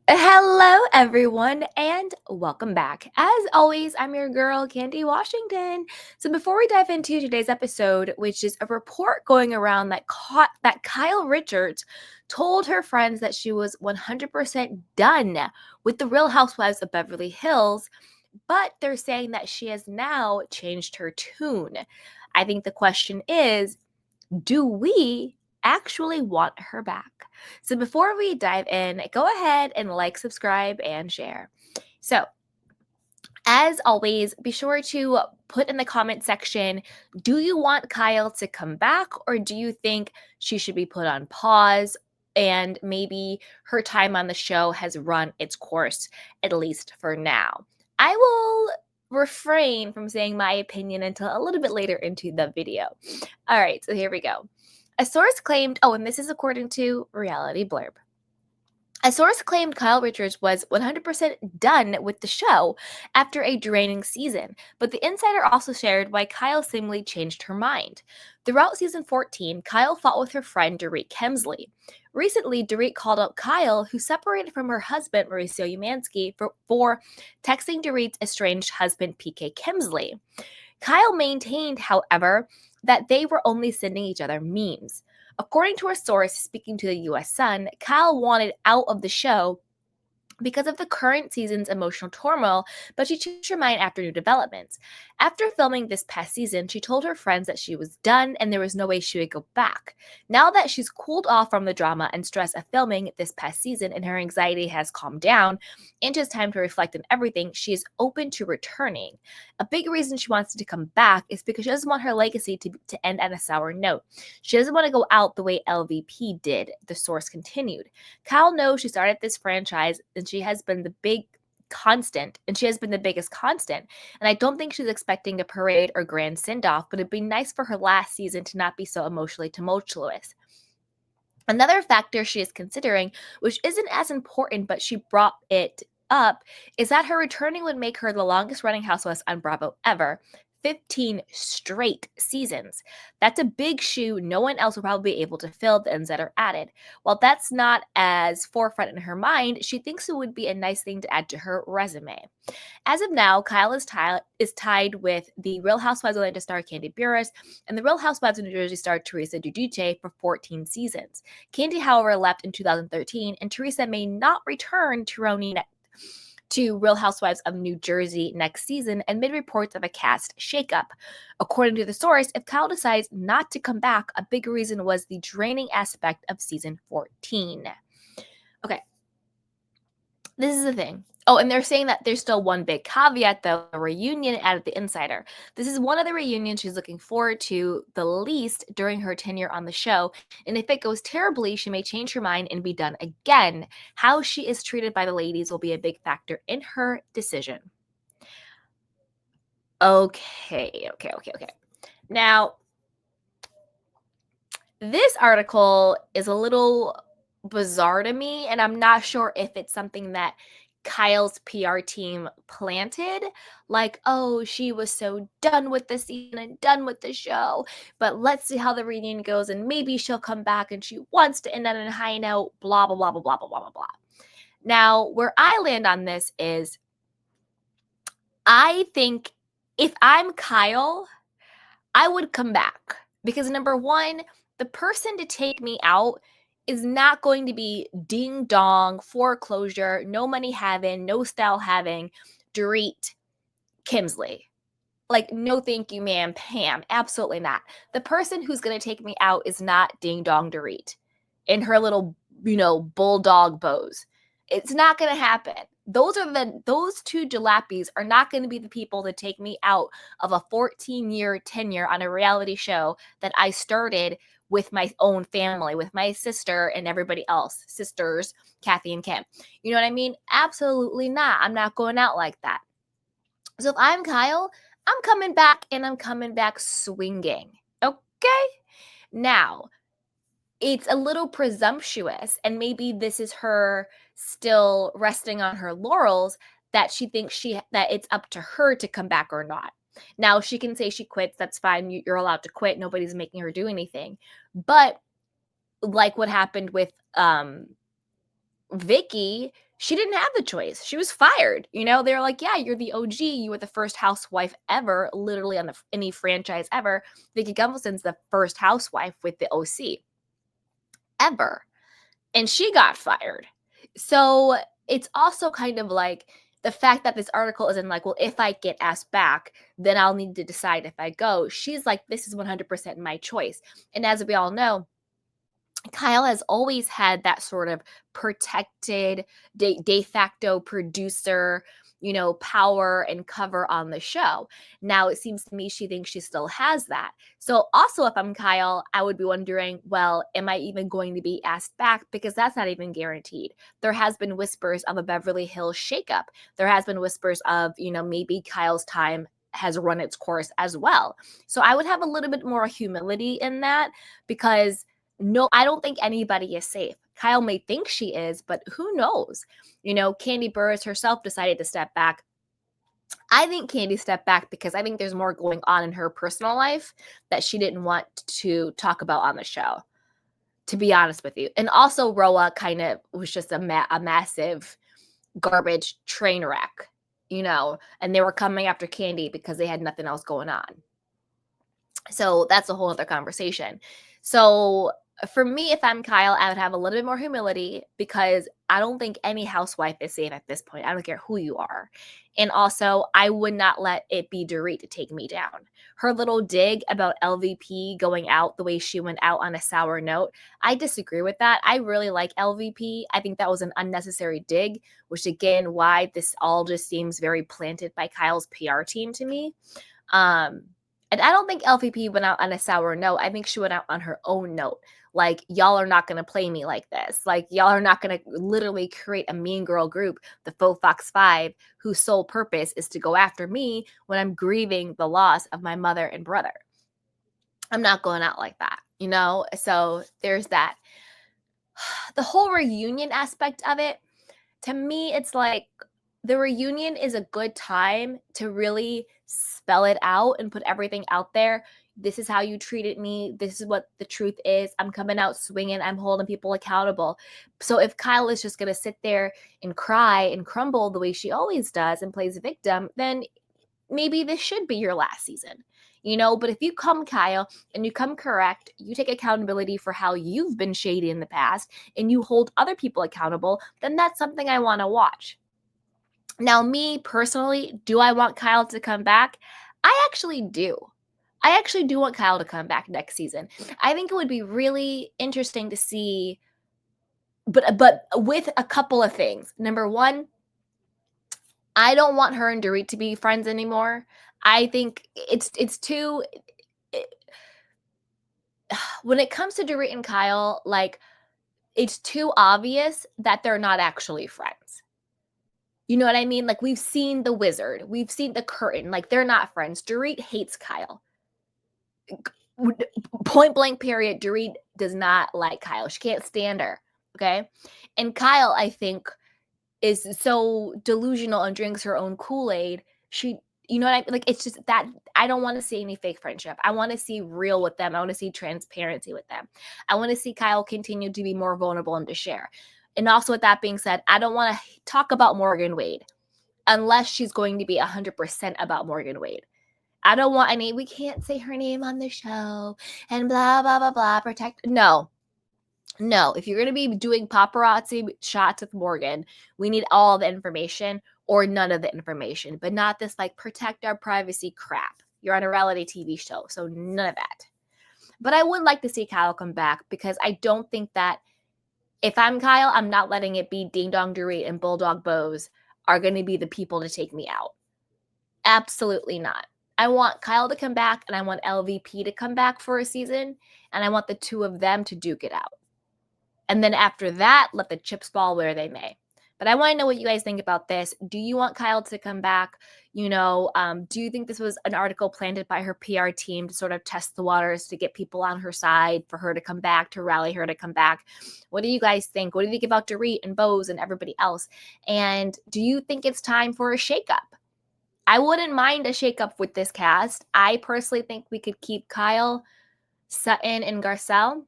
Hello, everyone, and welcome back. As always, I'm your girl, Candy Washington. So, before we dive into today's episode, which is a report going around that Kyle Richards told her friends that she was 100% done with the Real Housewives of Beverly Hills, but they're saying that she has now changed her tune. I think the question is, do we actually want her back? So before we dive in, go ahead and like, subscribe, and share. So, as always, be sure to put in the comment section, do you want Kyle to come back, or do you think she should be put on pause and maybe her time on the show has run its course, at least for now? I will refrain from saying my opinion until a little bit later into the video. All right, so here we go. A source claimed, oh, and this is according to Reality Blurb. A source claimed Kyle Richards was 100% done with the show after a draining season, but the insider also shared why Kyle seemingly changed her mind. Throughout season 14, Kyle fought with her friend Dorit Kemsley. Recently, Dorit called out Kyle, who separated from her husband Mauricio Umansky, for texting Dorit's estranged husband PK Kemsley. Kyle maintained, however, that they were only sending each other memes. According to a source speaking to the US Sun, Kyle wanted out of the show because of the current season's emotional turmoil, but she changed her mind after new developments. After filming this past season, she told her friends that she was done and there was no way she would go back. Now that she's cooled off from the drama and stress of filming this past season and her anxiety has calmed down and just time to reflect on everything, she is open to returning. A big reason she wants to come back is because she doesn't want her legacy to end on a sour note. She doesn't want to go out the way LVP did, the source continued. Kyle knows she started this franchise and she has been the biggest constant. And I don't think she's expecting a parade or grand send off, but it'd be nice for her last season to not be so emotionally tumultuous. Another factor she is considering, which isn't as important, but she brought it up, is that her returning would make her the longest running housewife on Bravo ever. 15 straight seasons. That's a big shoe no one else will probably be able to fill, the ends that are added. While that's not as forefront in her mind, she thinks it would be a nice thing to add to her resume. As of now, Kyle is tied with the Real Housewives of Atlanta star Candy Burruss and the Real Housewives of New Jersey star Teresa Giudice for 14 seasons. Candy, however, left in 2013, and Teresa may not return to Real Housewives of New Jersey next season amid reports of a cast shakeup. According to the source, if Kyle decides not to come back, a big reason was the draining aspect of season 14. Okay, this is the thing. Oh, and they're saying that there's still one big caveat, though, a reunion added the insider. This is one of the reunions she's looking forward to the least during her tenure on the show. And if it goes terribly, she may change her mind and be done again. How she is treated by the ladies will be a big factor in her decision. Okay. Now, this article is a little bizarre to me, and I'm not sure if it's something that Kyle's PR team planted. Like, oh, she was so done with the season and done with the show, but let's see how the reunion goes, and maybe she'll come back and she wants to end on a high note, blah, blah, blah, blah, blah, blah, blah, blah. Now, where I land on this is I think if I'm Kyle, I would come back because number one, the person to take me out is not going to be ding dong, foreclosure, no money having, no style having, Dorit Kemsley. Like, no, thank you, ma'am, Pam. Absolutely not. The person who's going to take me out is not ding dong Dorit in her little, bulldog bows. It's not going to happen. Those two jalapies are not going to be the people to take me out of a 14-year tenure on a reality show that I started with my own family, with my sister and everybody else, sisters, Kathy and Kim. You know what I mean? Absolutely not. I'm not going out like that. So if I'm Kyle, I'm coming back and I'm coming back swinging. Okay? Now, it's a little presumptuous, and maybe this is her still resting on her laurels that she thinks that it's up to her to come back or not. Now, she can say she quits. That's fine. You're allowed to quit. Nobody's making her do anything. But like what happened with Vicky, she didn't have the choice. She was fired. You know, they're like, yeah, you're the OG. You were the first housewife ever, literally on any franchise ever. Vicki Gunvalson's the first housewife with the OC ever. And she got fired. So it's also kind of like the fact that this article isn't like, well, if I get asked back, then I'll need to decide if I go. She's like, this is 100% my choice. And as we all know, Kyle has always had that sort of protected de facto producer, power and cover on the show. Now it seems to me she thinks she still has that. So also if I'm Kyle, I would be wondering, well, am I even going to be asked back? Because that's not even guaranteed. There has been whispers of a Beverly Hills shakeup. There has been whispers of, maybe Kyle's time has run its course as well. So I would have a little bit more humility in that because no, I don't think anybody is safe. Kyle may think she is, but who knows? Kandi Burruss herself decided to step back. I think Kandi stepped back because I think there's more going on in her personal life that she didn't want to talk about on the show, to be honest with you. And also, Roa kind of was just a massive garbage train wreck, and they were coming after Kandi because they had nothing else going on. So that's a whole other conversation. So for me, if I'm Kyle, I would have a little bit more humility because I don't think any housewife is safe at this point. I don't care who you are. And also, I would not let it be Dorit to take me down. Her little dig about LVP going out the way she went out on a sour note, I disagree with that. I really like LVP. I think that was an unnecessary dig, which again, why this all just seems very planted by Kyle's PR team to me. And I don't think LVP went out on a sour note. I think she went out on her own note. Like, y'all are not going to play me like this. Like, y'all are not going to literally create a mean girl group, the Faux Fox 5, whose sole purpose is to go after me when I'm grieving the loss of my mother and brother. I'm not going out like that, So there's that. The whole reunion aspect of it, to me, it's like the reunion is a good time to really spell it out and put everything out there. This is how you treated me. This is what the truth is. I'm coming out swinging. I'm holding people accountable. So if Kyle is just going to sit there and cry and crumble the way she always does and plays a victim, then maybe this should be your last season. But if you come, Kyle, and you come correct, you take accountability for how you've been shady in the past and you hold other people accountable, then that's something I want to watch. Now, me personally, do I want Kyle to come back? I actually do. I actually do want Kyle to come back next season. I think it would be really interesting to see, but with a couple of things. Number one, I don't want her and Dorit to be friends anymore. I think it's too. When it comes to Dorit and Kyle, like, it's too obvious that they're not actually friends. You know what I mean? Like, we've seen the wizard, we've seen the curtain. Like, they're not friends. Dorit hates Kyle. Point blank, period. Dorit does not like Kyle. She can't stand her. Okay. And Kyle, I think, is so delusional and drinks her own Kool-Aid. You know what I mean? Like, it's just that I don't want to see any fake friendship. I want to see real with them. I want to see transparency with them. I want to see Kyle continue to be more vulnerable and to share. And also, with that being said, I don't want to talk about Morgan Wade unless she's going to be 100% about Morgan Wade. I don't want any, we can't say her name on the show and blah, blah, blah, blah, protect. No. If you're going to be doing paparazzi shots with Morgan, we need all the information or none of the information, but not this like protect our privacy crap. You're on a reality TV show, so none of that. But I would like to see Kyle come back because I don't think that if I'm Kyle, I'm not letting it be Ding Dong Dorit and Bulldog Bose are going to be the people to take me out. Absolutely not. I want Kyle to come back and I want LVP to come back for a season and I want the two of them to duke it out. And then after that, let the chips fall where they may. But I want to know what you guys think about this. Do you want Kyle to come back? Do you think this was an article planted by her PR team to sort of test the waters, to get people on her side, for her to come back, to rally her to come back? What do you guys think? What do you think about Dorit and Bose and everybody else? And do you think it's time for a shakeup? I wouldn't mind a shakeup with this cast. I personally think we could keep Kyle, Sutton, and Garcelle.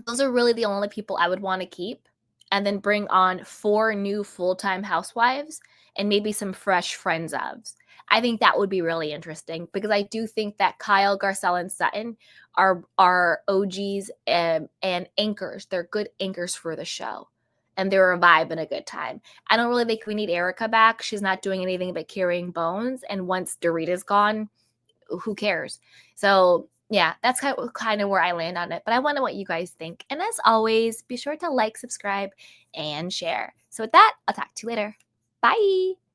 Those are really the only people I would want to keep. and then bring on 4 new full-time housewives and maybe some fresh friends ofs. I think that would be really interesting because I do think that Kyle, Garcelle, and Sutton are OGs and anchors. They're good anchors for the show, and they're a vibe and a good time. I don't really think we need Erica back. She's not doing anything but carrying bones, and once Dorita's gone, who cares? So yeah, that's kind of where I land on it. But I want to know what you guys think. And as always, be sure to like, subscribe, and share. So with that, I'll talk to you later. Bye.